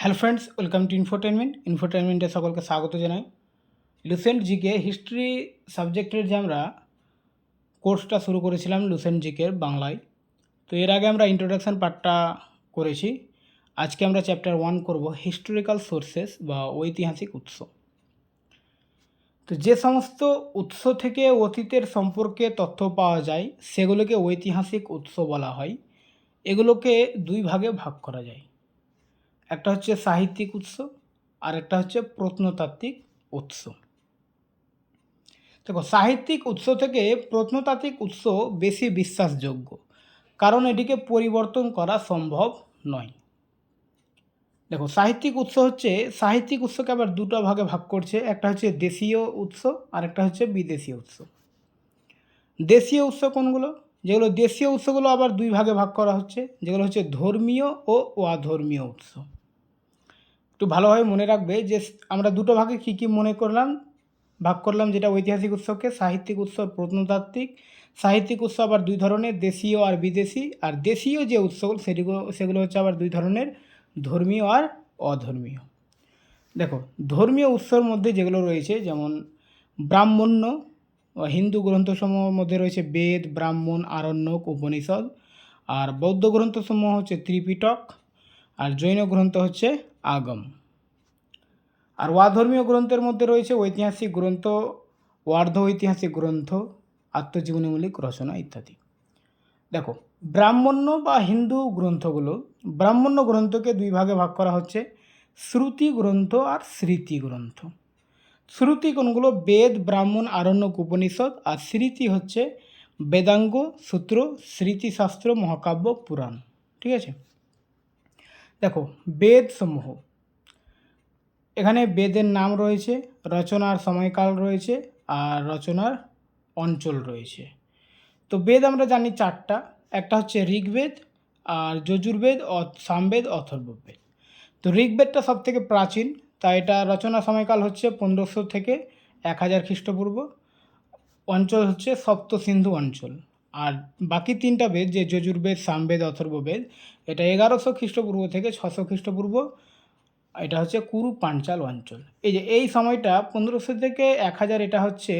Hello friends, welcome to ইনফোটেনমেন্টে সকলকে স্বাগত জানাই। লুসেন্ট জিকে হিস্ট্রি সাবজেক্টের যে আমরা কোর্সটা শুরু করেছিলাম লুসেন্ট জিকের বাংলায়, তো এর আগে আমরা ইন্ট্রোডাকশান পার্টটা করেছি। আজকে আমরা চ্যাপ্টার 1 করব, হিস্টোরিক্যাল সোর্সেস বা ঐতিহাসিক উৎস। তো যে সমস্ত উৎস থেকে অতীতের সম্পর্কে তথ্য পাওয়া যায় সেগুলোকে ঐতিহাসিক উৎস বলা হয়। এগুলোকে দুই ভাগে ভাগ করা যায়, একটা হচ্ছে সাহিত্যিক উৎস আর একটা হচ্ছে প্রত্নতাত্ত্বিক উৎস। দেখো, সাহিত্যিক উৎস থেকে প্রত্নতাত্ত্বিক উৎস বেশি বিশ্বাসযোগ্য, কারণ এটিকে পরিবর্তন করা সম্ভব নয়। দেখো, সাহিত্যিক উৎসকে আবার দুটো ভাগে ভাগ করছে, একটা হচ্ছে দেশীয় উৎস আর একটা হচ্ছে বিদেশীয় উৎস। দেশীয় উৎস কোনগুলো? যেগুলো দেশীয় উৎসগুলো আবার দুই ভাগে ভাগ করা হচ্ছে, যেগুলো হচ্ছে ধর্মীয় ও অধর্মীয় উৎস। একটু ভালোভাবে মনে রাখবে যে আমরা দুটো ভাগে কী কী ভাগ করলাম, যেটা ঐতিহাসিক উৎসকে সাহিত্যিক উৎস, প্রত্নতাত্ত্বিক। সাহিত্যিক উৎস আবার দুই ধরনের, দেশীয় আর বিদেশি। আর দেশীয় যে উৎসগুলো সেগুলো হচ্ছে আবার দুই ধরনের, ধর্মীয় আর অধর্মীয়। দেখো, ধর্মীয় উৎসর মধ্যে যেগুলো রয়েছে, যেমন ব্রাহ্মণ্য, হিন্দু গ্রন্থসমূহের মধ্যে রয়েছে বেদ, ব্রাহ্মণ, আরণ্যক, উপনিষদ। আর বৌদ্ধ গ্রন্থসমূহ হচ্ছে ত্রিপিটক, আর জৈন গ্রন্থ হচ্ছে আগম। আর অধর্মীয় গ্রন্থের মধ্যে রয়েছে ঐতিহাসিক গ্রন্থ, অর্ধ ঐতিহাসিক গ্রন্থ, আত্মজীবনীমূলক রচনা ইত্যাদি। দেখো, ব্রাহ্মণ্য বা হিন্দু গ্রন্থগুলো, ব্রাহ্মণ্য গ্রন্থকে দুই ভাগে ভাগ করা হচ্ছে, শ্রুতি গ্রন্থ আর স্মৃতি গ্রন্থ। শ্রুতি কোনগুলো? বেদ, ব্রাহ্মণ, আরণ্যক, উপনিষদ। আর স্মৃতি হচ্ছে বেদাঙ্গ, সূত্র, স্মৃতিশাস্ত্র, মহাকাব্য, পুরাণ। ঠিক আছে। দেখো, বেদ সমূহ, এখানে বেদের নাম রয়েছে, রচনার সময়কাল রয়েছে আর রচনার অঞ্চল রয়েছে। তো বেদ আমরা জানি চারটা, একটা হচ্ছে ঋগ্বেদ, আর যজুর্বেদ, সামবেদ, অথর্ববেদ। তো ঋগ্বেদটা সব থেকে প্রাচীন, তাই এটা রচনা সময়কাল হচ্ছে 1500 থেকে 1000 খ্রিস্টপূর্ব। অঞ্চল হচ্ছে সপ্ত সিন্ধু অঞ্চল। আর বাকি তিনটা বেদ, যে যজুর্বেদ, সামবেদ, অথর্ববেদ, এটা 1100 খ্রিস্টপূর্ব থেকে 600 খ্রিস্টপূর্ব। এটা হচ্ছে কুরু পাঞ্চাল অঞ্চল। এই যে এই সময়টা 1500 থেকে 1000, এটা হচ্ছে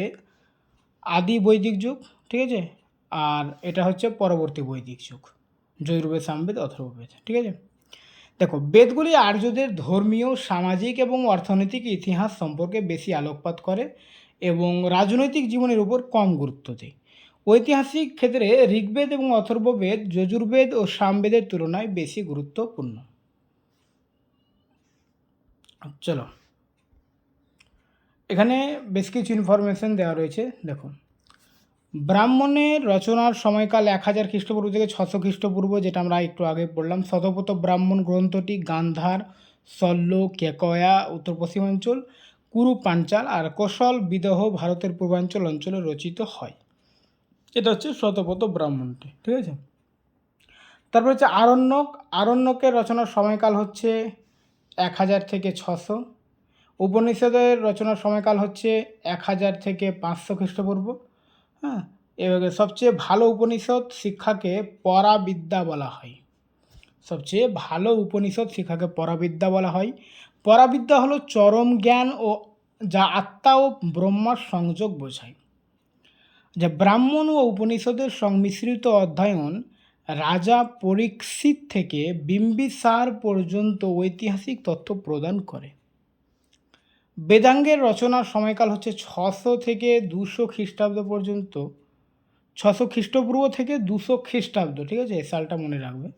আদি বৈদিক যুগ। ঠিক আছে। আর এটা হচ্ছে পরবর্তী বৈদিক যুগ, যজুর্বেদ, সামবেদ, অথর্ববেদ। ঠিক আছে। দেখো, বেদগুলি আর্যদের ধর্মীয়, সামাজিক এবং অর্থনৈতিক ইতিহাস সম্পর্কে বেশি আলোকপাত করে এবং রাজনৈতিক জীবনের উপর কম গুরুত্ব দেয়। ঐতিহাসিক ক্ষেত্রে ঋগ্বেদ এবং অথর্ববেদ যজুর্বেদ ও সামবেদের তুলনায় বেশি গুরুত্বপূর্ণ। চলো, এখানে বেশ কিছু ইনফরমেশন দেওয়া রয়েছে। দেখো, ব্রাহ্মণের রচনার সময়কাল 1000 খ্রিস্টপূর্ব থেকে 600 খ্রিস্টপূর্ব, যেটা আমরা একটু আগে পড়লাম। শতপথ ব্রাহ্মণ গ্রন্থটি গান্ধার, শল্য, কেকয়া উত্তর পশ্চিমাঞ্চল, কুরু পাঞ্চাল আর কোশল বিদহ ভারতের পূর্বাঞ্চল অঞ্চলে রচিত হয়। এটা হচ্ছে শতপথ ব্রাহ্মণটি। ঠিক আছে। তারপর হচ্ছে আরণ্যকের রচনার সময়কাল হচ্ছে 1000 থেকে 600। উপনিষদের রচনার সময়কাল হচ্ছে 1000 থেকে 500 খ্রিস্টপূর্ব। হ্যাঁ, এবারে সবচেয়ে ভালো উপনিষদ শিক্ষাকে পরাবিদ্যা বলা হয়। সবচেয়ে ভালো উপনিষদ শিক্ষাকে পরাবিদ্যা বলা হয়। পরাবিদ্যা হলো চরম জ্ঞান, ও যা আত্মা ও ব্রহ্মার সংযোগ বোঝায়। যা ব্রাহ্মণ ও উপনিষদের সংমিশ্রিত অধ্যয়ন রাজা পরীক্ষিত থেকে বিম্বিসার পর্যন্ত ঐতিহাসিক তথ্য প্রদান করে। বেদাঙ্গের রচনার সময়কাল হচ্ছে 600 থেকে 200 খ্রিস্টাব্দ পর্যন্ত, 600 খ্রিস্টপূর্ব থেকে 200 খ্রিস্টাব্দ। ঠিক আছে, এই সালটা মনে রাখবে।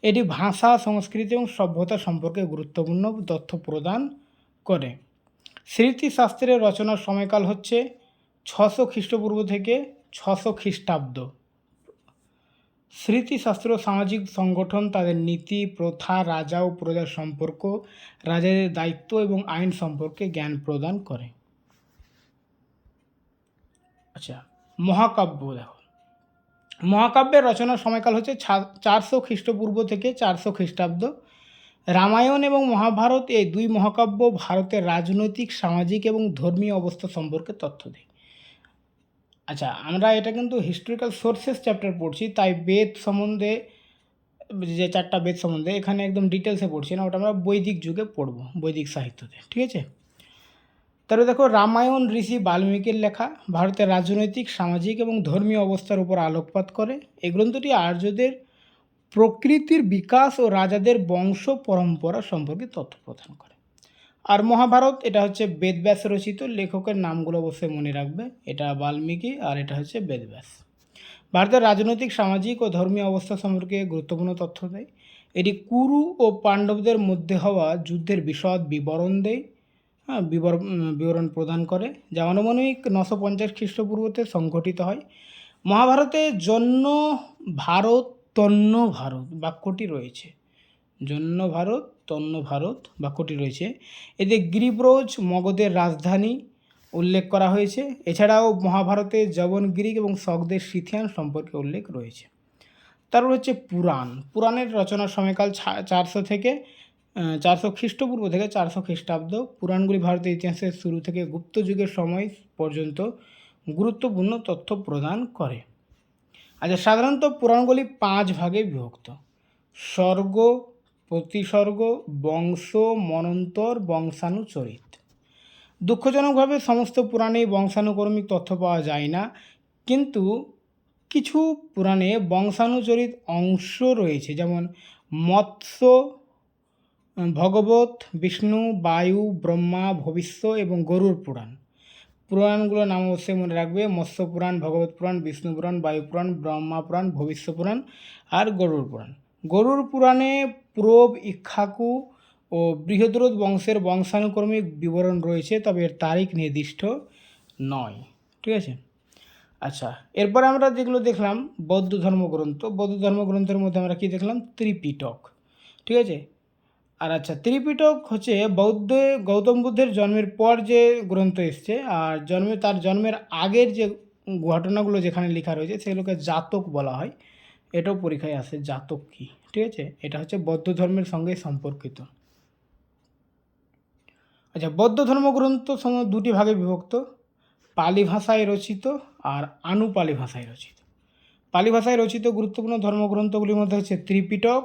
এটি ভাষা, সংস্কৃতি এবং সভ্যতা সম্পর্কে গুরুত্বপূর্ণ তথ্য প্রদান করে। স্মৃতিশাস্ত্রের রচনার সময়কাল হচ্ছে 600 খ্রিস্টপূর্ব থেকে 600 খ্রিস্টাব্দ। স্মৃতিশাস্ত্র সামাজিক সংগঠন, তাদের নীতি, প্রথা, রাজা ও প্রজার সম্পর্ক, রাজাদের দায়িত্ব এবং আইন সম্পর্কে জ্ঞান প্রদান করে। আচ্ছা, মহাকাব্য দেখো, মহাকাব্যের রচনার সময়কাল হচ্ছে 400 খ্রিস্টপূর্ব থেকে 400 খ্রিস্টাব্দ। রামায়ণ এবং মহাভারত, এই দুই মহাকাব্য ভারতের রাজনৈতিক, সামাজিক এবং ধর্মীয় অবস্থা সম্পর্কে তথ্য দেয়। আচ্ছা, আমরা এটা কিন্তু হিস্টোরিক্যাল সোর্সেস চ্যাপ্টার পড়ছি, তাই বেদ সম্বন্ধে যে 4টা বেদ সম্বন্ধে এখানে একদম ডিটেলসে পড়ছি না, ওটা আমরা বৈদিক যুগে পড়ব, বৈদিক সাহিত্যতে, ঠিক আছে। তাহলে দেখো, রামায়ণ ঋষি বাল্মীকির লেখা, ভারতের রাজনৈতিক, সামাজিক এবং ধর্মীয় অবস্থার উপর আলোকপাত করে। এই গ্রন্থটি আর্যদের প্রকৃতির বিকাশ ও রাজাদের বংশ পরম্পরা সম্পর্কে তথ্য প্রদান করে। আর মহাভারত, এটা হচ্ছে বেদব্যাস রচিত, লেখকের নামগুলো অবশ্যই মনে রাখবে, এটা বাল্মীকি আর এটা হচ্ছে বেদব্যাস। ভারতের রাজনৈতিক, সামাজিক ও ধর্মীয় অবস্থা সম্পর্কে গুরুত্বপূর্ণ তথ্য দেয়। এটি কুরু ও পাণ্ডবদের মধ্যে হওয়া যুদ্ধের বিশদ বিবরণ দেয়, বিবরণ প্রদান করে, যা আনুমানিক 950 খ্রিস্টপূর্বতে সংঘটিত হয়। মহাভারতে জন্য ভারত তন্য ভারত বাক্যটি রয়েছে, জন্য ভারত তন্য ভারত বাক্যটি রয়েছে। এতে গিরিব্রজ মগধের রাজধানী উল্লেখ করা হয়েছে। এছাড়াও মহাভারতে যবনগিরি এবং শকদের সিথিয়ান সম্পর্কে উল্লেখ রয়েছে। তারপর হচ্ছে পুরাণের রচনার সময়কাল 400 খ্রিস্টপূর্ব থেকে 400 খ্রিস্টাব্দ। পুরাণগুলি ভারতের ইতিহাসের শুরু থেকে গুপ্ত যুগের সময় পর্যন্ত গুরুত্বপূর্ণ তথ্য প্রদান করে। আচ্ছা, সাধারণত পুরাণগুলি 5 ভাগে বিভক্ত: স্বর্গ, প্রতিসর্গ, বংশ, মনন্তর, বংশানুচরিত। দুঃখজনকভাবে সমস্ত পুরাণেই বংশানুক্রমিক তথ্য পাওয়া যায় না, কিন্তু কিছু পুরাণে বংশানুচরিত অংশ রয়েছে, যেমন মৎস্য, ভগবত, বিষ্ণু, বায়ু, ব্রহ্মা, ভবিষ্য এবং গরুড় পুরাণ। পুরাণগুলোর নাম অবশ্যই মনে রাখবে: মৎস্য পুরাণ, ভগবত পুরাণ, বিষ্ণু পুরাণ, বায়ু পুরাণ, ব্রহ্মা পুরাণ, ভবিষ্য পুরাণ আর গরুড় পুরাণ। গরুড় পুরাণে প্রব, ইক্ষ্বাকু ও বৃহদ্রথ বংশের বংশানুক্রমিক বিবরণ রয়েছে, তবে এর তারিখ নির্দিষ্ট নয়, ঠিক আছে। আচ্ছা, এরপরে আমরা যেগুলো দেখলাম বৌদ্ধ ধর্মগ্রন্থ, বৌদ্ধ ধর্মগ্রন্থের মধ্যে আমরা কি দেখলাম? ত্রিপিটক, ঠিক আছে। আর আচ্ছা, ত্রিপিটক হচ্ছে গৌতম বুদ্ধের জন্মের পর যে গ্রন্থ এসছে, আর তার জন্মের আগের যে ঘটনাগুলো যেখানে লেখা রয়েছে সেগুলোকে জাতক বলা হয়। এটাও পরীক্ষায় আসে, জাতক কি, ঠিক আছে। এটা হচ্ছে বৌদ্ধ ধর্মের সঙ্গে সম্পর্কিত। আচ্ছা, বৌদ্ধ ধর্মগ্রন্থ দুটি ভাগে বিভক্ত: পালি ভাষায় রচিত আর আনুপালি ভাষায় রচিত। পালি ভাষায় রচিত গুরুত্বপূর্ণ ধর্মগ্রন্থগুলির মধ্যে হচ্ছে ত্রিপিটক,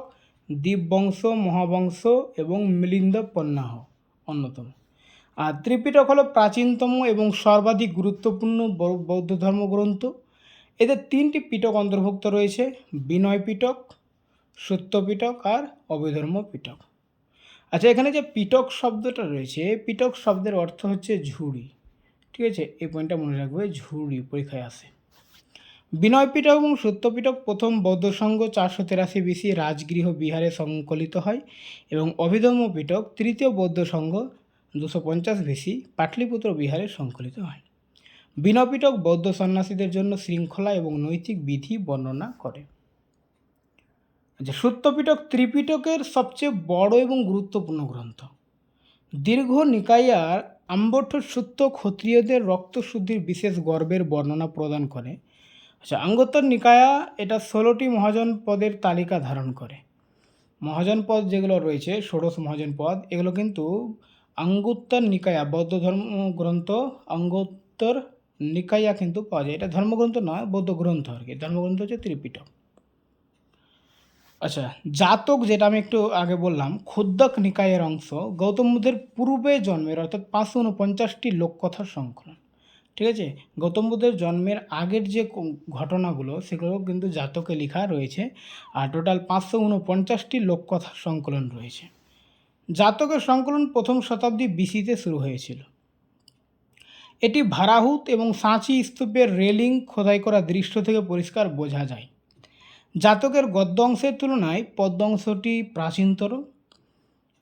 দীপবংশ, মহাবংশ এবং মিলিন্দ পন্নাহ অন্যতম। আর ত্রিপিটক হলো প্রাচীনতম এবং সর্বাধিক গুরুত্বপূর্ণ বৌদ্ধ ধর্মগ্রন্থ। এতে 3টি পিটক অন্তর্ভুক্ত রয়েছে: বিনয় পিটক, সত্য পিটক আর অভিধর্ম পিটক। আচ্ছা, এখানে যে পিটক শব্দটা রয়েছে, পিটক শব্দের অর্থ হচ্ছে ঝুড়ি, ঠিক আছে। এই পয়েন্টটা মনে রাখবে, ঝুড়ি পরীক্ষায় আসে। বিনয় পিটক এবং সত্য পিটক প্রথম বৌদ্ধ সংঘ 483 BC রাজগৃহ বিহারে সংকলিত হয়, এবং অভিধর্ম পিটক তৃতীয় বৌদ্ধ সংঘ 250 BC পাটলিপুত্র বিহারে সংকলিত হয়। বিনয় পিটক বৌদ্ধ সন্ন্যাসীদের জন্য শৃঙ্খলা এবং নৈতিক বিধি বর্ণনা করে। আচ্ছা, সত্য পিটক ত্রিপিটকের সবচেয়ে বড় এবং গুরুত্বপূর্ণ গ্রন্থ। দীর্ঘ নিকায়ার আম্বট্ট সূত্র ক্ষত্রিয়দের রক্তশুদ্ধির বিশেষ গর্বের বর্ণনা প্রদান করে। আচ্ছা, আঙ্গোত্তর নিকায়া এটা 16টি মহাজন পদের তালিকা ধারণ করে। মহাজন পদ যেগুলো রয়েছে, ষোড়শ মহাজন পদ, এগুলো কিন্তু আঙ্গোত্তর নিকায়া বৌদ্ধ ধর্মগ্রন্থ আঙ্গোত্তর নিকায়া কিন্তু পাওয়া যায়। এটা ধর্মগ্রন্থ নয়, বৌদ্ধ গ্রন্থ আর কি। ধর্মগ্রন্থ হচ্ছে ত্রিপিটক। আচ্ছা, জাতক যেটা আমি একটু আগে বললাম, ক্ষুদ্রক নিকায়ের অংশ, গৌতম বুদ্ধের পূর্বে জন্মের অর্থাৎ 549টি লোককথার সংকলন, ঠিক আছে। গৌতম বুদ্ধের জন্মের আগের যে ঘটনাগুলো সেগুলো কিন্তু জাতকে লেখা রয়েছে, আর টোটাল 549টি লোককথার সংকলন রয়েছে। জাতকের সংকলন প্রথম শতাব্দী BC-তে শুরু হয়েছিল। এটি ভারাহুত এবং সাঁচি স্তূপের রেলিং খোদাই করা দৃশ্য থেকে পরিষ্কার বোঝা যায়। জাতকের গদ্য অংশের তুলনায় পদ্য অংশটি প্রাচীনতর।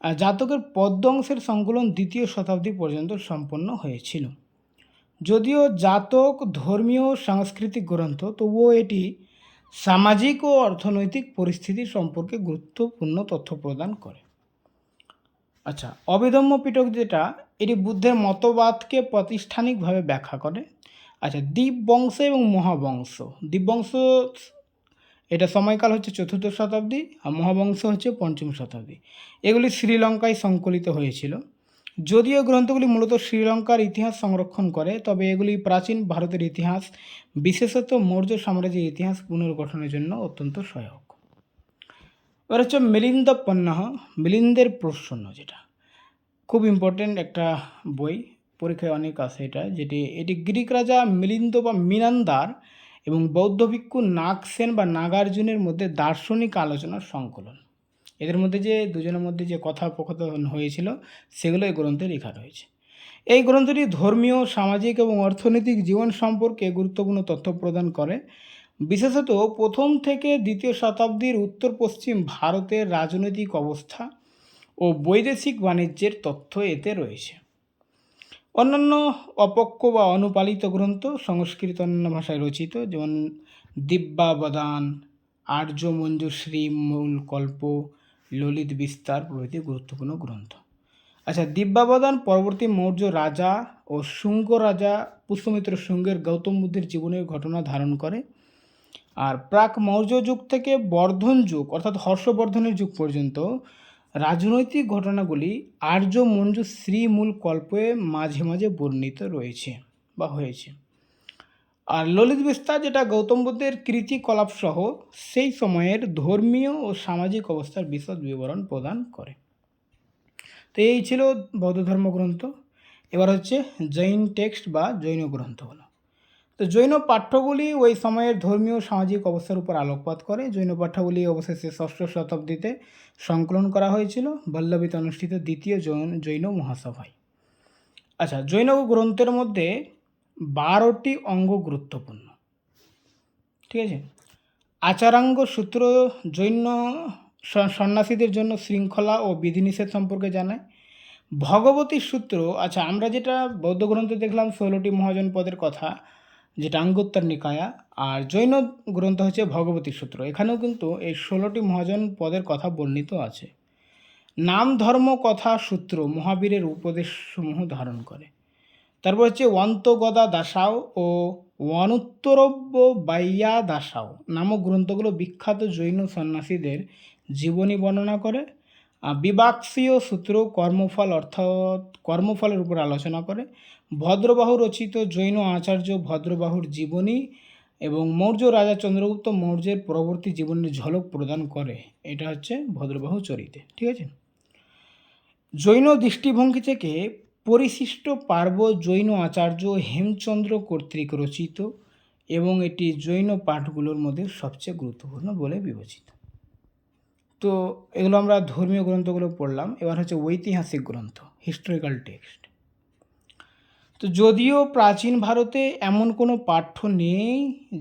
আর জাতকের পদ্য অংশের সংকলন 2য় শতাব্দী পর্যন্ত সম্পন্ন হয়েছিল। যদিও জাতক ধর্মীয় সাংস্কৃতিক গ্রন্থ, তবুও এটি সামাজিক ও অর্থনৈতিক পরিস্থিতি সম্পর্কে গুরুত্বপূর্ণ তথ্য প্রদান করে। আচ্ছা, অভিধম্ম পিটক যেটা, এটি বুদ্ধের মতবাদকে প্রাতিষ্ঠানিকভাবে ব্যাখ্যা করে। আচ্ছা, দীপবংশ এবং মহাবংশ। দীপবংশ এটা সময়কাল হচ্ছে 4র্থ শতাব্দী, আর মহাবংশ হচ্ছে 5ম শতাব্দী। এগুলি শ্রীলঙ্কায় সংকলিত হয়েছিল। যদিও গ্রন্থগুলি মূলত শ্রীলঙ্কার ইতিহাস সংরক্ষণ করে, তবে এগুলি প্রাচীন ভারতের ইতিহাস, বিশেষত মৌর্য সাম্রাজ্যের ইতিহাস পুনর্গঠনের জন্য অত্যন্ত সহায়ক। এবার হচ্ছে মিলিন্দপন্নঃ, মিলিন্দের প্রসন্ন, যেটা খুব ইম্পর্টেন্ট একটা বই, পরীক্ষায় অনেক আসে এটা, এটি গ্রিক রাজা মিলিন্দ বা মিনান্দার এবং বৌদ্ধ ভিক্ষু নাগসেন বা নাগার্জুনের মধ্যে দার্শনিক আলোচনার সংকলন। এদের মধ্যে যে দুজনের মধ্যে যে কথোপকথন হয়েছিল সেগুলো এই গ্রন্থে লেখা রয়েছে। এই গ্রন্থটি ধর্মীয়, সামাজিক এবং অর্থনৈতিক জীবন সম্পর্কে গুরুত্বপূর্ণ তথ্য প্রদান করে। বিশেষত প্রথম থেকে দ্বিতীয় শতাব্দীর উত্তর পশ্চিম ভারতের রাজনৈতিক অবস্থা ও বৈদেশিক বাণিজ্যের তথ্য এতে রয়েছে। অন্যান্য অপক্ষ বা অনুপালিত গ্রন্থ সংস্কৃত অন্যান্য ভাষায় রচিত, যেমন দিব্যাবদান, আর্য মঞ্জুশ্রী, মূলকল্প, ললিত বিস্তার প্রভৃতি গুরুত্বপূর্ণ গ্রন্থ। আচ্ছা, দিব্যাবদান পরবর্তী মৌর্য রাজা ও শুঙ্গ রাজা পুষ্যমিত্র শুঙ্গের গৌতম বুদ্ধের জীবনের ঘটনা ধারণ করে। আর প্রাক মৌর্য যুগ থেকে বর্ধন যুগ অর্থাৎ হর্ষবর্ধনের যুগ পর্যন্ত রাজনৈতিক ঘটনাগুলি আর্য মঞ্জুশ্রী মূল কল্পে মাঝে মাঝে বর্ণিত রয়েছে বা হয়েছে। আর ললিত বিস্তার, যেটা গৌতম বুদ্ধের কৃতিকলাপ সহ সেই সময়ের ধর্মীয় ও সামাজিক অবস্থার বিশদ বিবরণ প্রদান করে। তো এই ছিল বৌদ্ধ ধর্মগ্রন্থ। এবার হচ্ছে জৈন টেক্সট বা জৈন গ্রন্থগুলো। তো জৈন পাঠ্যগুলি ওই সময়ের ধর্মীয় সামাজিক অবস্থার উপর আলোকপাত করে। জৈন পাঠ্যগুলি অবশেষে ষষ্ঠ শতাব্দীতে সংকলন করা হয়েছিল বল্লভীতে অনুষ্ঠিত দ্বিতীয় জৈন মহাসভায়। আচ্ছা, জৈন গ্রন্থের মধ্যে 12টি অঙ্গ গুরুত্বপূর্ণ, ঠিক আছে। আচারাঙ্গ সূত্র জৈন সন্ন্যাসীদের জন্য শৃঙ্খলা ও বিধিনিষেধ সম্পর্কে জানায়। ভগবতী সূত্র, আচ্ছা আমরা যেটা বৌদ্ধ গ্রন্থে দেখলাম 16টি মহাজন পদের কথা, যেটা আঙ্গুত্তর নিকায়া, আর জৈন গ্রন্থ হচ্ছে ভগবতী সূত্র। এখানেও কিন্তু এই 16টি মহাজন পদের কথা বর্ণিত আছে। নাম ধর্ম কথা সূত্র মহাবীরের উপদেশসমূহ ধারণ করে। তারপর হচ্ছে অন্তগদা দাসাও ও অনুত্তরব্য বাইয়া দাসাও নামক গ্রন্থগুলো বিখ্যাত জৈন সন্ন্যাসীদের জীবনী বর্ণনা করে। বিবাক্সীয় সূত্র কর্মফল অর্থাৎ কর্মফলের উপর আলোচনা করে। ভদ্রবাহু রচিত জৈন আচার্য ভদ্রবাহুর জীবনী এবং মৌর্য রাজা চন্দ্রগুপ্ত মৌর্যের পরবর্তী জীবনের ঝলক প্রদান করে। এটা হচ্ছে ভদ্রবাহু চরিতে, ঠিক আছে। জৈন দৃষ্টিভঙ্গি থেকে পরিশিষ্ট পার্ব জৈন আচার্য হেমচন্দ্র কর্তৃক রচিত এবং এটি জৈন পাঠগুলোর মধ্যে সবচেয়ে গুরুত্বপূর্ণ বলে বিবেচিত। তো এগুলো আমরা ধর্মীয় গ্রন্থগুলো পড়লাম। এবার হচ্ছে ঐতিহাসিক গ্রন্থ, হিস্টোরিক্যাল টেক্সট। তো যদিও প্রাচীন ভারতে এমন কোনো পাঠ্য নেই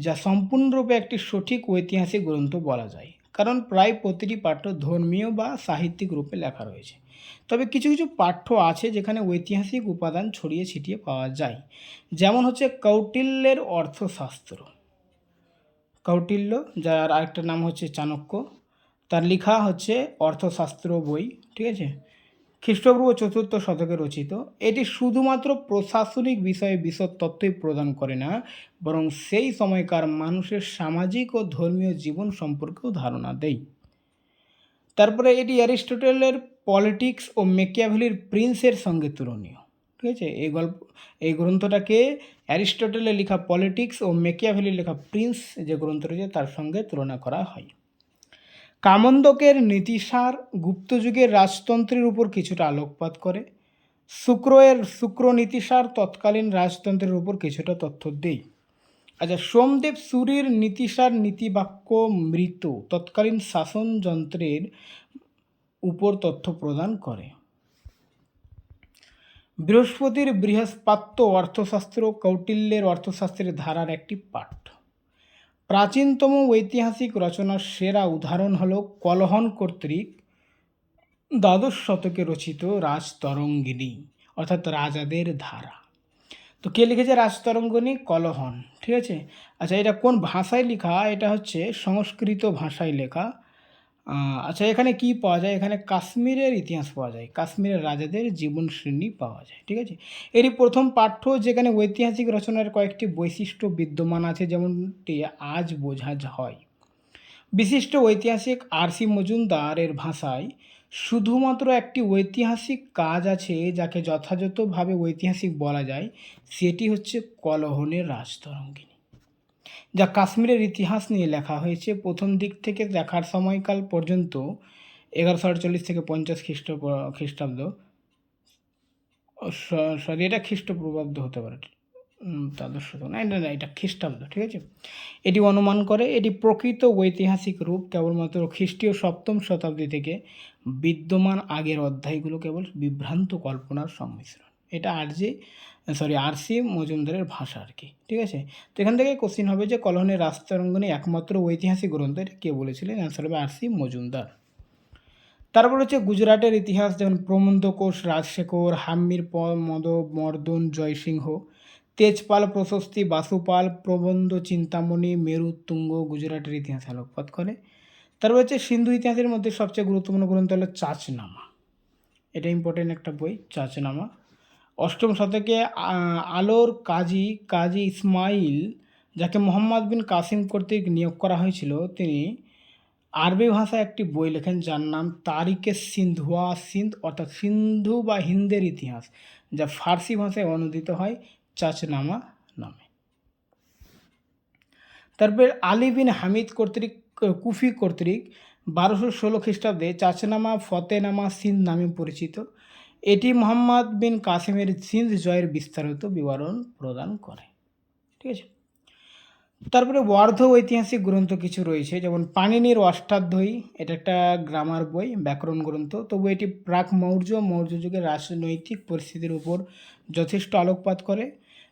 যা সম্পূর্ণরূপে একটি সঠিক ঐতিহাসিক গ্রন্থ বলা যায়, কারণ প্রায় প্রতিটি পাঠ্য ধর্মীয় বা সাহিত্যিক রূপে লেখা রয়েছে। তবে কিছু কিছু পাঠ্য আছে যেখানে ঐতিহাসিক উপাদান ছড়িয়ে ছিটিয়ে পাওয়া যায়, যেমন হচ্ছে কৌটিল্যের অর্থশাস্ত্র। কৌটিল্য, যার আরেকটা নাম হচ্ছে চাণক্য, তার লেখা হচ্ছে অর্থশাস্ত্র বই, ঠিক আছে, খ্রিস্টপূর্ব 4র্থ শতকে রচিত। এটি শুধুমাত্র প্রশাসনিক বিষয়ে বিশদ তথ্যই প্রদান করে না, বরং সেই সময়কার মানুষের সামাজিক ও ধর্মীয় জীবন সম্পর্কেও ধারণা দেয়। তারপরে এটি অ্যারিস্টটলের পলিটিক্স ও মেকিয়াভেলির প্রিন্সের সঙ্গে তুলনীয়, ঠিক আছে। এই গ্রন্থটাকে অ্যারিস্টটলের লেখা পলিটিক্স ও মেকিয়াভেলির লেখা প্রিন্স যে গ্রন্থ রয়েছে তার সঙ্গে তুলনা করা হয়। কামন্দকের নীতিসার গুপ্তযুগের রাজতন্ত্রের উপর কিছুটা আলোকপাত করে। শুক্র নীতিসার তৎকালীন রাজতন্ত্রের উপর কিছুটা তথ্য দেয়। আচ্ছা, সোমদেব সুরির নীতিসার নীতিবাক্য মৃত তৎকালীন শাসনযন্ত্রের উপর তথ্য প্রদান করে। বৃহস্পতির বৃহস্পাত্য অর্থশাস্ত্র কৌটিল্যের অর্থশাস্ত্রের ধারার একটি পাঠ। প্রাচীনতম ঐতিহাসিক রচনার সেরা উদাহরণ হল কলহন কর্তৃক 12শ শতকে রচিত রাজতরঙ্গিনী অর্থাৎ রাজাদের ধারা। তো কে লিখেছে রাজতরঙ্গিনী? কলহন, ঠিক আছে। আচ্ছা, এটা কোন ভাষায় লেখা? এটা হচ্ছে সংস্কৃত ভাষায় লেখা। আচ্ছা, এখানে কি পাওয়া যায়? এখানে কাশ্মীরের ইতিহাস পাওয়া যায়, কাশ্মীরের রাজাদের জীবন শ্রেণী পাওয়া যায়, ঠিক আছে। এরই প্রথম পাঠ্য যেখানে ঐতিহাসিক রচনার কয়েকটি বৈশিষ্ট্য বিদ্যমান আছে, যেমনটি আজ বোঝা হয়। বিশিষ্ট ঐতিহাসিক আর.সি. মজুমদারের ভাষায়, শুধুমাত্র একটি ঐতিহাসিক কাজ আছে যাকে যথাযথভাবে ঐতিহাসিক বলা যায়, সেটি হচ্ছে কলহনের রাজতরঙ্গিনী। যা কাশ্মীরের ইতিহাস নিয়ে লেখা হয়েছে। প্রথম দিক থেকে দেখার সময়কাল পর্যন্ত 1148 থেকে 50 খ্রিস্টাব্দ, সরি এটা খ্রিস্টপূর্বাব্দ হতে পারে, তাদের সাথে না, না এটা খ্রিস্টাব্দ, ঠিক আছে। এটি অনুমান করে এটি প্রকৃত ঐতিহাসিক রূপ কেবলমাত্র খ্রিস্টীয় 7ম শতাব্দী থেকে বিদ্যমান, আগের অধ্যায়গুলো কেবল বিভ্রান্ত কল্পনার সংমিশ্রণ। এটা আর.সি. মজুমদারের ভাষা আর কি, ঠিক আছে। তো এখান থেকে কোশ্চিন হবে যে কল্লোলের রাজতরঙ্গিনী একমাত্র ঐতিহাসিক গ্রন্থ, এটা কে বলেছিলেন? অ্যান্সার হবে আর.সি. মজুমদার। তারপর হচ্ছে গুজরাটের ইতিহাস, যেমন প্রবন্ধকোষ, রাজশেখর, হাম্মির মদন জয়সিংহ, তেজপাল প্রশস্তি, বাসুপাল, প্রবন্ধ চিন্তামণি, মেরুতুঙ্গ গুজরাটের ইতিহাস আলোকপাত করে। তারপর হচ্ছে সিন্ধু ইতিহাসের মধ্যে সবচেয়ে গুরুত্বপূর্ণ গ্রন্থ হলো চাচনামা। এটা ইম্পর্টেন্ট একটা বই, চাচনামা। 8ম শতকে আলোর কাজী ইসমাইল, যাকে মোহাম্মদ বিন কাসিম কর্তৃক নিয়োগ করা হয়েছিল, তিনি আরবি ভাষায় একটি বই লেখেন যার নাম তারিকে সিন্ধুয়া সিন্ধ, অর্থাৎ সিন্ধু বা হিন্দের ইতিহাস, যা ফার্সি ভাষায় অনুদিত হয় চাচনামা নামে। তারপর আলী বিন হামিদ কুফি কর্তৃক 1216 খ্রিস্টাব্দে চাচনামা ফতেনামা সিন্ধ নামে পরিচিত। এটি মোহাম্মদ বিন কাসিমের সিন্ধ জয়ের বিস্তারিত বিবরণ প্রদান করে, ঠিক আছে। তারপরে ওয়ার্ধ ঐতিহাসিক গ্রন্থ কিছু রয়েছে, যেমন পাণিনির অষ্টাধ্যায়ী, এটা একটা গ্রামার বই, ব্যাকরণ গ্রন্থ। তবু এটি প্রাক মৌর্য যুগের রাজনৈতিক পরিস্থিতির উপর যথেষ্ট আলোকপাত করে।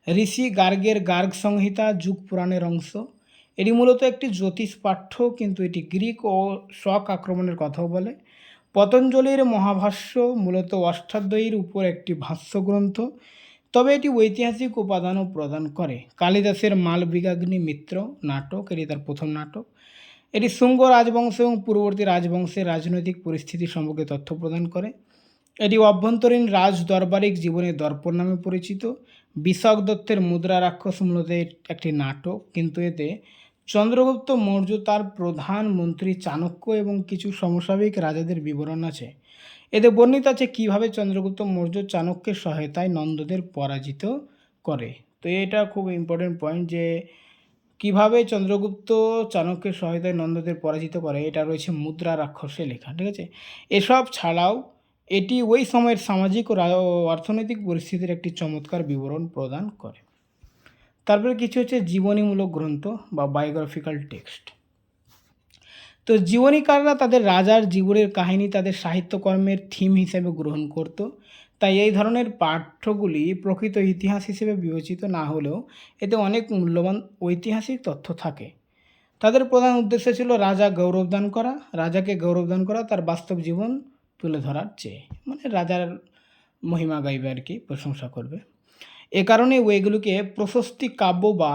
ঋষি গার্গের গার্গ সংহিতা যুগ পুরাণের অংশ। এটি মূলত একটি জ্যোতিষ পাঠ্য, কিন্তু এটি গ্রিক ও শক আক্রমণের কথাও বলে। পতঞ্জলির মহাভাষ্য মূলত অষ্টাধ্যায়ীর উপর একটি ভাষ্য গ্রন্থ, তবে এটি ঐতিহাসিক উপাদানও প্রদান করে। কালিদাসের মালবিকাগ্নি মিত্র নাটক, এটি তার প্রথম নাটক। এটি শুঙ্গ রাজবংশ এবং পূর্ববর্তী রাজবংশের রাজনৈতিক পরিস্থিতি সম্পর্কে তথ্য প্রদান করে। এটি অভ্যন্তরীণ রাজ দরবারিক জীবনের দর্পণ নামে পরিচিত। বিশক দত্তের মুদ্রা রাক্ষস মূলত একটি নাটক, কিন্তু এতে চন্দ্রগুপ্ত মৌর্য, তার প্রধানমন্ত্রী চাণক্য এবং কিছু সমসাময়িক রাজাদের বিবরণ আছে। এতে বর্ণিত আছে কীভাবে চন্দ্রগুপ্ত মৌর্য চাণক্যের সহায়তায় নন্দদের পরাজিত করে। তো এটা খুব ইম্পর্টেন্ট পয়েন্ট, যে কিভাবে চন্দ্রগুপ্ত চাণক্যের সহায়তায় নন্দদের পরাজিত করে, এটা রয়েছে মুদ্রা রাক্ষসে লেখা, ঠিক আছে। এসব ছাড়াও এটি ওই সময়ের সামাজিক ও অর্থনৈতিক পরিস্থিতির একটি চমৎকার বিবরণ প্রদান করে। তারপরে কিছু হচ্ছে জীবনীমূলক গ্রন্থ বা বায়োগ্রাফিক্যাল টেক্সট। তো জীবনীকাররা তাদের রাজার জীবনের কাহিনী তাদের সাহিত্যকর্মের থিম হিসেবে গ্রহণ করত। তাই এই ধরনের পাঠ্যগুলি প্রকৃত ইতিহাস হিসেবে বিবেচিত না হলেও এতে অনেক মূল্যবান ঐতিহাসিক তথ্য থাকে। তাদের প্রধান উদ্দেশ্য ছিল রাজাকে গৌরবদান করা, তার বাস্তব জীবন তুলে ধরার চেয়ে, মানে রাজার মহিমা গাইবে আর কি, প্রশংসা করবে। এ কারণে এগুলোকে প্রশস্তি কাব্য বা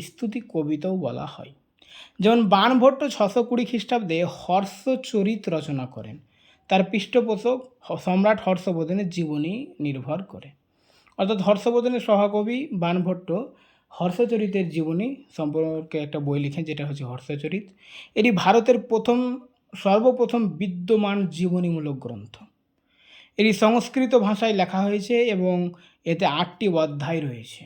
স্তুতি কবিতাও বলা হয়। যেমন বাণভট্ট 620 খ্রিস্টাব্দে হর্ষচরিত রচনা করেন। তার পৃষ্ঠপোষক সম্রাট হর্ষবর্ধনের জীবনী নির্ভর করে, অর্থাৎ হর্ষবর্ধনের সহকবি বাণভট্ট হর্ষচরিতের জীবনী সম্পর্কে একটা বই লিখেন, যেটা হচ্ছে হর্ষচরিত। এটি ভারতের সর্বপ্রথম বিদ্যমান জীবনীমূলক গ্রন্থ। এটি সংস্কৃত ভাষায় লেখা হয়েছে এবং এতে 8টি অধ্যায় রয়েছে।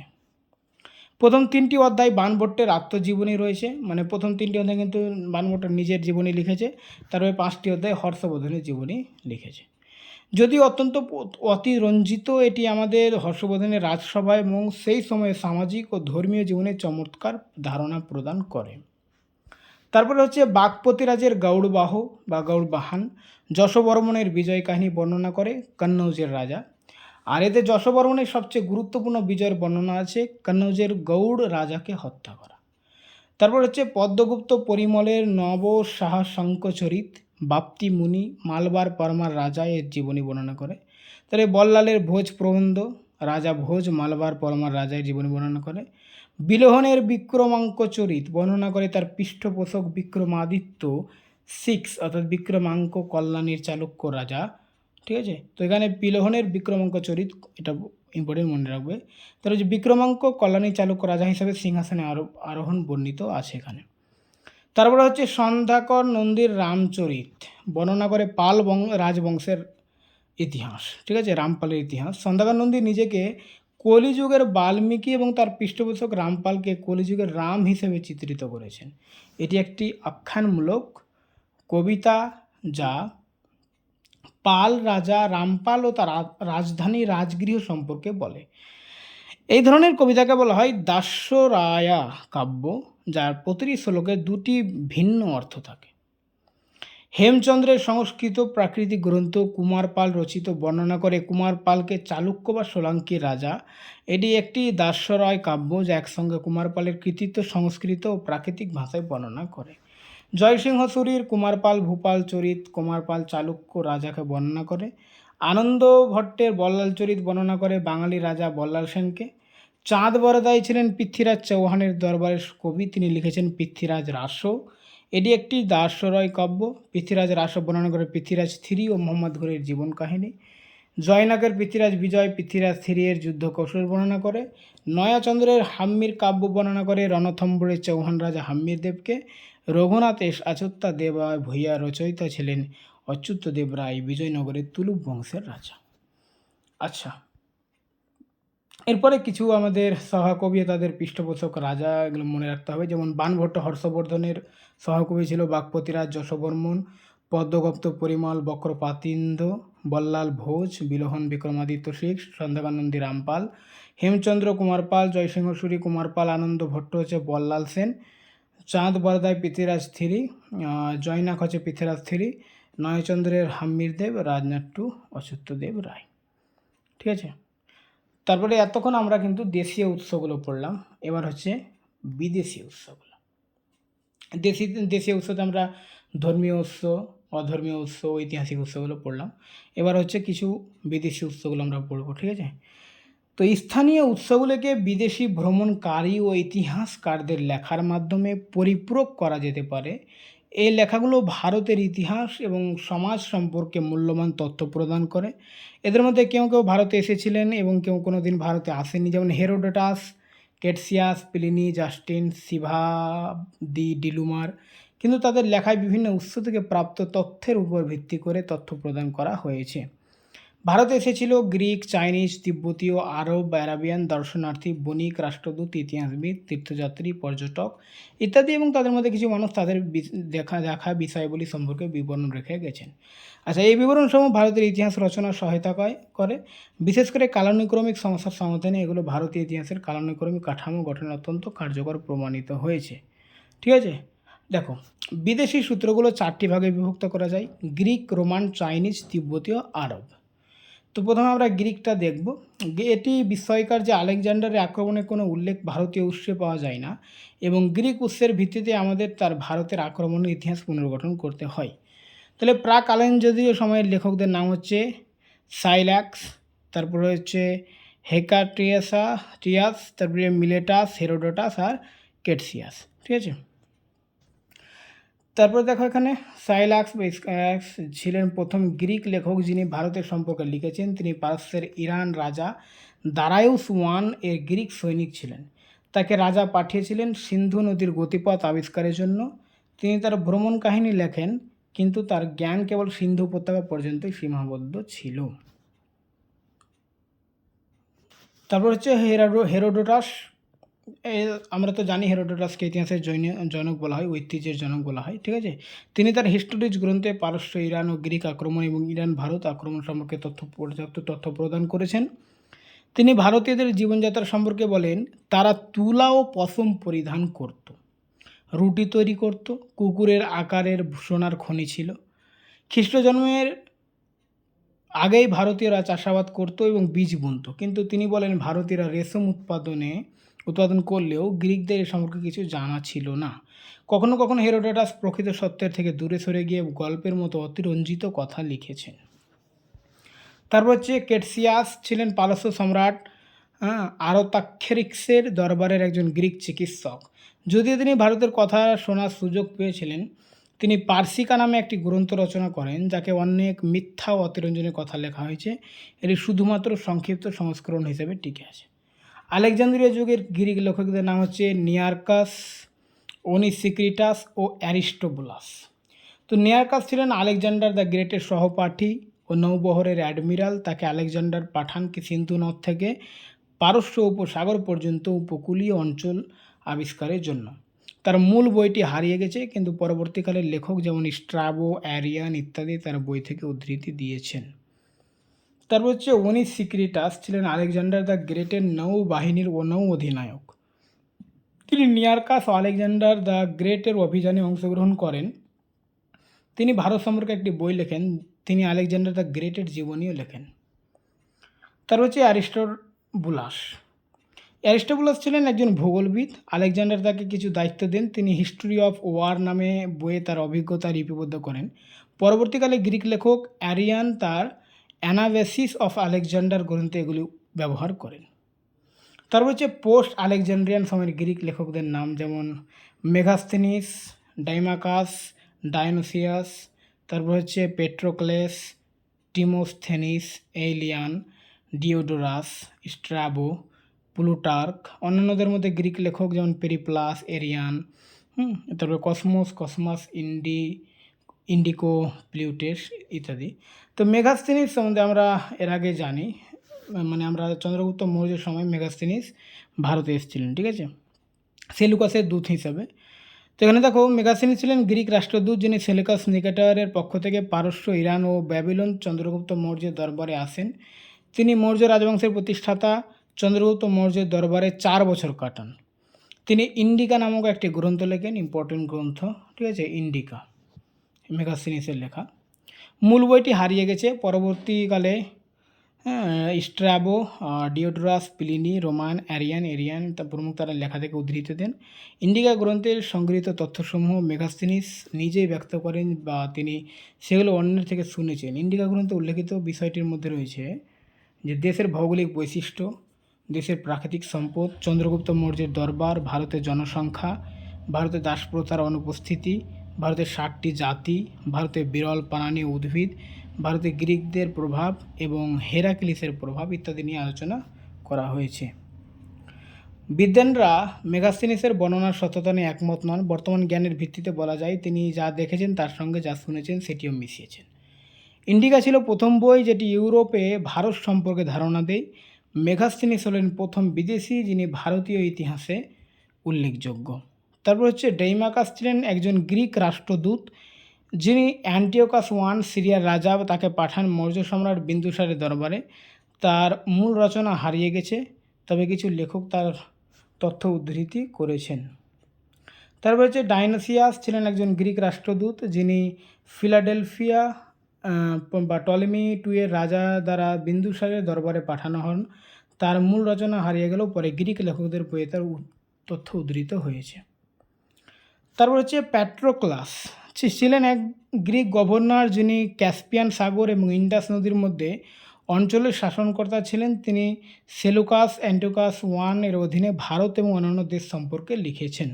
প্রথম 3টি অধ্যায় বাণভট্টের আত্মজীবনী রয়েছে, মানে প্রথম 3টি অধ্যায় কিন্তু বাণভট্ট নিজের জীবনী লিখেছে, তারপরে 5টি অধ্যায় হর্ষবর্ধনের জীবনী লিখেছে। যদিও অত্যন্ত অতিরঞ্জিত, এটি আমাদের হর্ষবর্ধনের রাজসভা এবং সেই সময়ে সামাজিক ও ধর্মীয় জীবনের চমৎকার ধারণা প্রদান করে। তারপরে হচ্ছে বাগপতিরাজের গৌড়বাহান যশোবর্মনের বিজয় কাহিনী বর্ণনা করে কন্নৌজের রাজা। আর এতে যশোবর্মনের সবচেয়ে গুরুত্বপূর্ণ বিজয়ের বর্ণনা আছে কন্নৌজের গৌড় রাজাকে হত্যা করা। তারপর হচ্ছে পদ্মগুপ্ত পরিমলের নবসাহসঙ্কচরিত, বাপ্তি মুনি মালবার পরমার রাজা এর জীবনী বর্ণনা করে। তাহলে বল্লালের ভোজ প্রবন্ধ, রাজা ভোজ মালবার পরমার রাজার জীবনী বর্ণনা করে। বিলোহনের বিক্রমাঙ্কচরিত বর্ণনা করে তার পৃষ্ঠপোষক বিক্রমাদিত্য 6, অর্থাৎ বিক্রমাঙ্ক কল্যাণীর চালুক্য রাজা, ঠিক আছে। তো এখানে বিলোহনের বিক্রমাঙ্কচরিত, এটা ইম্পর্টেন্ট মনে রাখবে। তার হচ্ছে বিক্রমাঙ্ক কল্যাণী চালুক্য রাজা হিসাবে সিংহাসনে আরোহণ বর্ণিত আছে এখানে। তারপরে হচ্ছে সন্ধ্যাকর নন্দীর রামচরিত বর্ণনা করে পাল রাজবংশের ইতিহাস, ঠিক আছে, রামপালের ইতিহাস। সন্ধ্যাকর নন্দী নিজেকে কলিযুগের বাল্মীকি এবং তার পৃষ্ঠপোষক রামপালকে কলিযুগের রাম হিসেবে চিত্রিত করেছেন। এটি একটি আখ্যানমূলক কবিতা যা পাল রাজা রামপাল ও তার রাজধানী রাজগৃহ সম্পর্কে বলে। এই ধরনের কবিতাকে বলা হয় দাস্যরায়া কাব্য, যার প্রতিটি শ্লোকে দুটি ভিন্ন অর্থ থাকে। হেমচন্দ্রের সংস্কৃত প্রাকৃতিক গ্রন্থ কুমার পাল রচিত বর্ণনা করে কুমার পালকে চালুক্য বা সোলাঙ্কির রাজা। এটি একটি দাস্যরায় কাব্য যা একসঙ্গে কুমার পালের কৃতিত্ব সংস্কৃত ও প্রাকৃতিক ভাষায় বর্ণনা করে। জয়সিংহ সুরীর কুমার পাল ভূপাল চরিত কুমার পাল চালুক্য রাজাকে বর্ণনা করে। আনন্দ ভট্টের বল্লাল চরিত বর্ণনা করে বাঙালি রাজা বল্লাল সেনকে। চাঁদ বরদাই ছিলেন পৃথ্বীরাজ চৌহানের দরবারের কবি, তিনি লিখেছেন পৃথ্বীরাজ রাস। এটি একটি দাসরয় কাব্য। পৃথ্বীরাজ রাস বর্ণনা করে পৃথ্বীরাজ থ্রি ও মোহাম্মদ ঘুরের জীবন কাহিনী। জয়নাকের পৃথ্বীরাজ বিজয় পৃথ্বীরাজ থ্রি এর যুদ্ধ কৌশল বর্ণনা করে। নয়াচন্দ্রের হাম্মির কাব্য বর্ণনা করে রণথম্বরের চৌহান রাজা হাম্মির দেবকে। রঘুনাথেশ আচত্যা দেবায় ভূঁইয়া রচয়িতা ছিলেন অচ্যুতদেব রায়, বিজয়নগরের তুলুপ বংশের রাজা। আচ্ছা, এরপরে কিছু আমাদের সহকবি তাদের পৃষ্ঠপোষক রাজা, এগুলো মনে রাখতে হবে। যেমন বাণভট্ট হর্ষবর্ধনের সহকবি ছিল বাক্পতিরাজ যশবর্মন, পদ্মগুপ্ত পরিমল বক্রপাতিন্দ্র, বল্লাল ভোজ, বিলোহন বিক্রমাদিত্য শিখ, সন্ধ্যাকানন্দী রামপাল, হেমচন্দ্র কুমার পাল, জয়সিংহ সুরী কুমার পাল, আনন্দ ভট্ট হচ্ছে বল্লাল সেন, চাঁদ বরদায় পৃথ্বীরাজ থ্রি, জয়নাক হচ্ছে পৃথ্বীরাজ থ্রি, নয়চন্দ্রের হাম্মির দেব, রাজনাট্টু অচ্যুতদেব রায়। ঠিক আছে, তারপরে এতক্ষণ আমরা কিন্তু দেশীয় উৎসগুলো পড়লাম। এবার হচ্ছে বিদেশি উৎসগুলো। দেশীয় উৎসতে আমরা ধর্মীয় উৎস, অধর্মীয় উৎস, ঐতিহাসিক উৎসগুলো পড়লাম। এবার হচ্ছে কিছু বিদেশি উৎসগুলো আমরা পড়বো। ঠিক আছে, তো স্থানীয় উৎসগুলোকে বিদেশি ভ্রমণকারী ও ইতিহাসকারদের লেখার মাধ্যমে পরিপূরক করা যেতে পারে। এই লেখাগুলো ভারতের ইতিহাস এবং সমাজ সম্পর্কে মূল্যবান তথ্য প্রদান করে। এদের মধ্যে কেউ কেউ ভারতে এসেছিলেন এবং কেউ কোনো দিন ভারতে আসেনি, যেমন হেরোডোটাস, কেটসিয়াস, প্লিনি, জাস্টিন, সিভা ডিলুমার। কিন্তু তাদের লেখায় বিভিন্ন উৎস থেকে প্রাপ্ত তথ্যের উপর ভিত্তি করে তথ্য প্রদান করা হয়েছে। ভারতে এসেছিল গ্রিক, চাইনিজ, তিব্বতীয়, আরব, আরাবিয়ান দর্শনার্থী, বণিক, রাষ্ট্রদূত, ইতিহাসবিদ, তীর্থযাত্রী, পর্যটক ইত্যাদি, এবং তাদের মধ্যে কিছু মানুষ তাদের দেখা বিষয়গুলি সম্পর্কে বিবরণ রেখে গেছেন। আচ্ছা, এই বিবরণসমূহ ভারতের ইতিহাস রচনার সহায়তা করে, বিশেষ করে কালানুক্রমিক সমস্যার সমাধানে এগুলো ভারতীয় ইতিহাসের কালানুক্রমিক কাঠামো গঠনে অত্যন্ত কার্যকর প্রমাণিত হয়েছে। ঠিক আছে, দেখো, বিদেশি সূত্রগুলো চারটি ভাগে বিভক্ত করা যায়: গ্রিক, রোমান, চাইনিজ, তিব্বতীয়, আরব। তো প্রথমে আমরা গ্রিকটা দেখব। এটি বিস্ময়কর যে আলেকজান্ডারের আক্রমণের কোনো উল্লেখ ভারতীয় উৎসে পাওয়া যায় না, এবং গ্রিক উৎসের ভিত্তিতে আমাদের তার ভারতের আক্রমণের ইতিহাস পুনর্গঠন করতে হয়। তাহলে প্রাক আলেকজান্দ্রীয় সময়ের লেখকদের নাম হচ্ছে সাইল্যাক্স, তারপরে হচ্ছে হেকাটিয়াস, তারপরে মিলেটাস, হেরোডোটাস আর কেটসিয়াস। ঠিক আছে, তারপর দেখো এখানে সাইল্যাক্স ছিলেন প্রথম গ্রিক লেখক যিনি ভারতের সম্পর্কে লিখেছেন। তিনি পারস্যের ইরান রাজা দারায়ুস ওয়ান এর গ্রিক সৈনিক ছিলেন। তাকে রাজা পাঠিয়েছিলেন সিন্ধু নদীর গতিপথ আবিষ্কারের জন্য। তিনি তার ভ্রমণ কাহিনী লেখেন, কিন্তু তার জ্ঞান কেবল সিন্ধু উপত্যকা পর্যন্তই সীমাবদ্ধ ছিল। তারপর হচ্ছে হেরোডোটাস। আমরা তো জানি হেরোডোটাসকে ইতিহাসের জনক বলা হয়, ঐতিহ্যের জনক বলা হয়। ঠিক আছে, তিনি তার হিস্টোরিজ গ্রন্থে পারস্য, ইরান ও গ্রিক আক্রমণ এবং ইরান ভারত আক্রমণ সম্পর্কে পর্যাপ্ত তথ্য প্রদান করেছেন। তিনি ভারতীয়দের জীবনযাত্রা সম্পর্কে বলেন, তারা তুলা ও পশম পরিধান করত, রুটি তৈরি করত, কুকুরের আকারের সোনার খনি ছিল। খ্রিস্ট জন্মের আগেই ভারতীয়রা চাষাবাদ করত এবং বীজ বুনত, কিন্তু তিনি বলেন ভারতীয়রা রেশম উৎপাদন করলেও গ্রিকদের এ সম্পর্কে কিছু জানা ছিল না। কখনো কখনো হেরোডোটাস প্রকৃত সত্যের থেকে দূরে সরে গিয়ে গল্পের মতো অতিরঞ্জিত কথা লিখেছেন। তারপর হচ্ছে কেটসিয়াস ছিলেন পারস্য সম্রাট আরতাক্ষেরিক্সের দরবারের একজন গ্রিক চিকিৎসক। যদিও তিনি ভারতের কথা শোনার সুযোগ পেয়েছিলেন, তিনি পার্সিকা নামে একটি গ্রন্থ রচনা করেন, যাকে অনেক মিথ্যা ও অতিরঞ্জনের কথা লেখা হয়েছে। এটি শুধুমাত্র সংক্ষিপ্ত সংস্করণ হিসেবে টিকে আছে। আলেকজান্দ্রিয়া যুগের গ্রিক লেখকদের নাম হচ্ছে নিয়ারকাস, ওনিসিক্রিটাস ও অ্যারিস্টোবুলাস। তো নিয়ারকাস ছিলেন আলেকজান্ডার দ্য গ্রেটের সহপাঠী ও নৌবহরের অ্যাডমিরাল। তাকে আলেকজান্ডার পাঠান সিন্ধু নদ থেকে পারস্য উপসাগর পর্যন্ত উপকূলীয় অঞ্চল আবিষ্কারের জন্য। তার মূল বইটি হারিয়ে গেছে, কিন্তু পরবর্তীকালে লেখক যেমন স্ট্রাবো, অ্যারিয়ান ইত্যাদি তার বই থেকে উদ্ধৃতি দিয়েছেন। তারপর হচ্ছে ওনিসিক্রিটাস ছিলেন আলেকজান্ডার দ্য গ্রেটের নৌবাহিনীর নৌ অধিনায়ক। তিনি নিয়ারকাস ও আলেকজান্ডার দ্য গ্রেটের অভিযানে অংশগ্রহণ করেন। তিনি ভারত সম্পর্কে একটি বই লেখেন। তিনি আলেকজান্ডার দ্য গ্রেটের জীবনীও লেখেন। তারপর হচ্ছে অ্যারিস্টোবুলাস। অ্যারিস্টোবুলাস ছিলেন একজন ভূগোলবিদ। আলেকজান্ডার তাকে কিছু দায়িত্ব দেন। তিনি হিস্ট্রি অফ ওয়ার নামে বইয়ে তার অভিজ্ঞতা লিপিবদ্ধ করেন। পরবর্তীকালে গ্রিক লেখক অ্যারিয়ান তার অ্যানাবেসিস অফ আলেকজান্ডার গ্রন্থে এগুলি ব্যবহার করেন। তারপর হচ্ছে পোস্ট আলেকজান্ড্রিয়ান সময়ের গ্রিক লেখকদের নাম, যেমন মেগাস্থেনিস, ডাইমাকাস, ডায়োনিসিয়াস, তারপর হচ্ছে পেট্রোক্লেস, টিমোস্থেনিস, এলিয়ান, ডিওডোরাস, স্ট্রাবো, প্লুটার্ক। অন্যান্যদের মধ্যে গ্রিক লেখক যেমন পেরিপ্লাস, এরিয়ান, তারপরে কসমাস, ইন্ডিকো, প্লিউটেস ইত্যাদি। তো মেগাস্থেনিস সম্বন্ধে আমরা এর আগে জানি, মানে আমরা চন্দ্রগুপ্ত মৌর্যের সময় মেগাস্থেনিস ভারতে এসেছিলেন, ঠিক আছে, সেলুকাসের দূত হিসাবে। তো এখানে দেখো, মেগাস্থেনিস ছিলেন গ্রিক রাষ্ট্রদূত, যিনি সেলুকাস নিকেটরের পক্ষ থেকে পারস্য, ইরান ও ব্যাবিলন চন্দ্রগুপ্ত মৌর্যের দরবারে আসেন। তিনি মৌর্য রাজবংশের প্রতিষ্ঠাতা চন্দ্রগুপ্ত মৌর্যের দরবারে 4 বছর কাটান। তিনি ইন্ডিকা নামক একটি গ্রন্থ লেখেন, ইম্পর্টেন্ট গ্রন্থ, ঠিক আছে, ইন্ডিকা, মেগাস্থেনিসের লেখা। মূল বইটি হারিয়ে গেছে। পরবর্তীকালে স্ট্রাবো, ডিওডোরাস, প্লিনি, রোমান, এরিয়ান প্রমুখ তারা লেখা থেকে উদ্ধৃতি দেন। ইন্ডিকা গ্রন্থের সংগৃহীত তথ্যসমূহ মেগাস্থেনিস নিজেই ব্যক্ত করেন বা তিনি সেগুলো অন্যের থেকে শুনেছেন। ইন্ডিকা গ্রন্থে উল্লেখিত বিষয়টির মধ্যে রয়েছে যে দেশের ভৌগোলিক বৈশিষ্ট্য, দেশের প্রাকৃতিক সম্পদ, চন্দ্রগুপ্ত মৌর্যের দরবার, ভারতের জনসংখ্যা, ভারতের দাসপ্রথার অনুপস্থিতি, ভারতের 60টি জাতি, ভারতের বিরল প্রাণী ও উদ্ভিদ, ভারতে গ্রিকদের প্রভাব এবং হেরাক্লিসের প্রভাব ইত্যাদি নিয়ে আলোচনা করা হয়েছে। বিদ্বানরা মেগাস্থেনিসের বর্ণনার সত্যতা নিয়ে একমত নন। বর্তমান জ্ঞানের ভিত্তিতে বলা যায় তিনি যা দেখেছেন তার সঙ্গে যা শুনেছেন সেটিও মিশিয়েছেন। ইন্ডিকা ছিল প্রথম বই যেটি ইউরোপে ভারত সম্পর্কে ধারণা দেয়। মেগাস্থেনিস হলেন প্রথম বিদেশি যিনি ভারতীয় ইতিহাসে উল্লেখযোগ্য। তারপর হচ্ছে ডেইমাকাস ছিলেন একজন গ্রিক রাষ্ট্রদূত, যিনি অ্যান্টিওকাস I সিরিয়ার রাজা তাকে পাঠান মৌর্য সম্রাট বিন্দুসারের দরবারে। তার মূল রচনা হারিয়ে গেছে, তবে কিছু লেখক তার তথ্য উদ্ধৃতি করেছেন। তারপর হচ্ছে ডায়োনিসিয়াস ছিলেন একজন গ্রিক রাষ্ট্রদূত, যিনি ফিলাডেলফিয়া বা টলেমি II এর রাজা দ্বারা বিন্দুসারের দরবারে পাঠানো হন। তার মূল রচনা হারিয়ে গেলেও পরে গ্রিক লেখকদের বইয়ে তার তথ্য উদ্ধৃত হয়েছে। তারপর হচ্ছে প্যাট্রোক্লাস ছিলেন এক গ্রিক গভর্নর, যিনি ক্যাসপিয়ান সাগর এবং ইন্ডাস নদীর মধ্যে অঞ্চলের শাসনকর্তা ছিলেন। তিনি সেলুকাস অ্যান্টিওকাস I এর অধীনে ভারত এবং অন্যান্য দেশ সম্পর্কে লিখেছেন।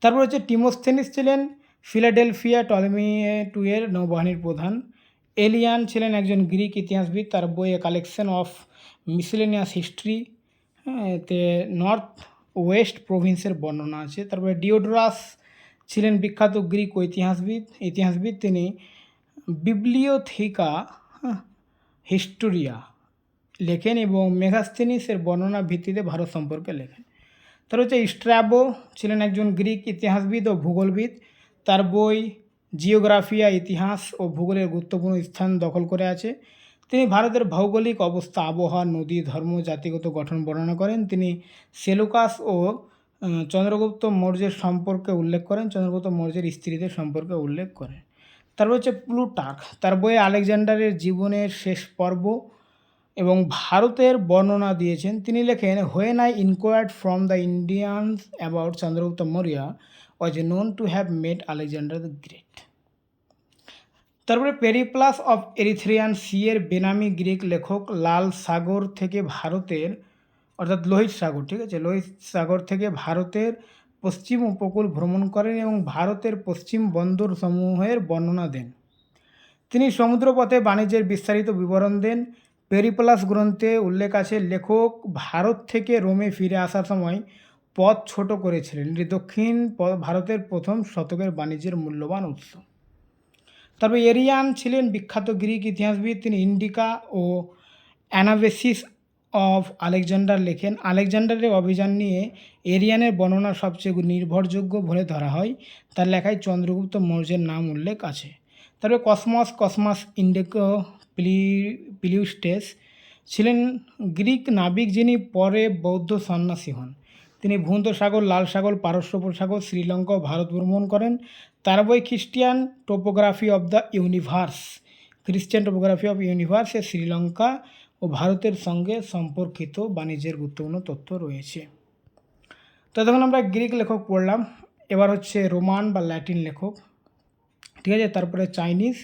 তারপর হচ্ছে টিমোস্থেনিস ছিলেন ফিলাডেলফিয়া টলেমি II এর নৌবাহিনীর প্রধান। এলিয়ান ছিলেন একজন গ্রিক ইতিহাসবিদ। তার বই a collection of miscellaneous history তে নর্থ ওয়েস্ট প্রভিন্সের বর্ণনা আছে। তারপরে ডিওডোরাস ছিলেন বিখ্যাত গ্রিক ইতিহাসবিদ। তিনি বিবলিওথিকা হিস্টোরিয়া লেখেন এবং মেগাস্থেনিসের বর্ণনা ভিত্তিতে ভারত সম্পর্কে লেখেন। তার হচ্ছে স্ট্র্যাবো ছিলেন একজন গ্রিক ইতিহাসবিদ ও ভূগোলবিদ। তার বই জিওগ্রাফিয়া, ইতিহাস ও ভূগোলের গুরুত্বপূর্ণ স্থান দখল করে আছে। তিনি ভারতের ভৌগোলিক অবস্থা, আবহাওয়া, নদী, ধর্ম, জাতিগত গঠন বর্ণনা করেন। তিনি সেলুকাস ও চন্দ্রগুপ্ত মৌর্যের সম্পর্কে উল্লেখ করেন, চন্দ্রগুপ্ত মৌর্যের স্ত্রীদের সম্পর্কে উল্লেখ করেন। তারপর হচ্ছে প্লুটার্ক, তার বইয়ে আলেকজান্ডারের জীবনের শেষ পর্ব এবং ভারতের বর্ণনা দিয়েছেন। তিনি লেখেন, when I ইনকোয়ার্ড from the Indians about Chandragupta Maurya was known to have mate Alexander the great. তারপরে পেরিপ্লাস অফ এরিথ্রিয়ান সি এর বেনামি গ্রিক লেখক লাল সাগর থেকে ভারতের, অর্থাৎ লোহিত সাগর, ঠিক আছে, লোহিত সাগর থেকে ভারতের পশ্চিম উপকূল ভ্রমণ করেন এবং ভারতের পশ্চিম বন্দর সমূহের বর্ণনা দেন। তিনি সমুদ্রপথে বাণিজ্যের বিস্তারিত বিবরণ দেন। পেরিপ্লাস গ্রন্থে উল্লেখ আছে লেখক ভারত থেকে রোমে ফিরে আসার সময় পথ ছোট করেছিলেন। এটি দক্ষিণ ভারতের প্রথম শতকের বাণিজ্যের মূল্যবান উৎস। তারপর এরিয়ান ছিলেন বিখ্যাত গ্রিক ইতিহাসবিদ। তিনি ইন্ডিকা ও অ্যানাবেসিস অফ আলেকজান্ডার লেখেন, আলেকজান্ডারের অভিযান নিয়ে এরিয়ানের বর্ণনা সবচেয়ে নির্ভরযোগ্য বলে ধরা হয়। তার লেখায় চন্দ্রগুপ্ত মৌর্যের নাম উল্লেখ আছে। তারপরে কসমাস ইন্ডিকো পিলিউস্টেস ছিলেন গ্রিক নাবিক যিনি পরে বৌদ্ধ সন্ন্যাসী হন। তিনি ভূমধ্যসাগর, লাল সাগর, পারস্য উপসাগর, শ্রীলঙ্কা ও ভারত ভ্রমণ করেন। তার বই Christian topography of the universe এ শ্রীলঙ্কা ও ভারতের সঙ্গে সম্পর্কিত বাণিজ্যের গুরুত্বপূর্ণ তথ্য রয়েছে। তো তখন আমরা গ্রিক লেখক পড়লাম, এবার হচ্ছে রোমান বা ল্যাটিন লেখক, ঠিক আছে। তারপরে চাইনিজ,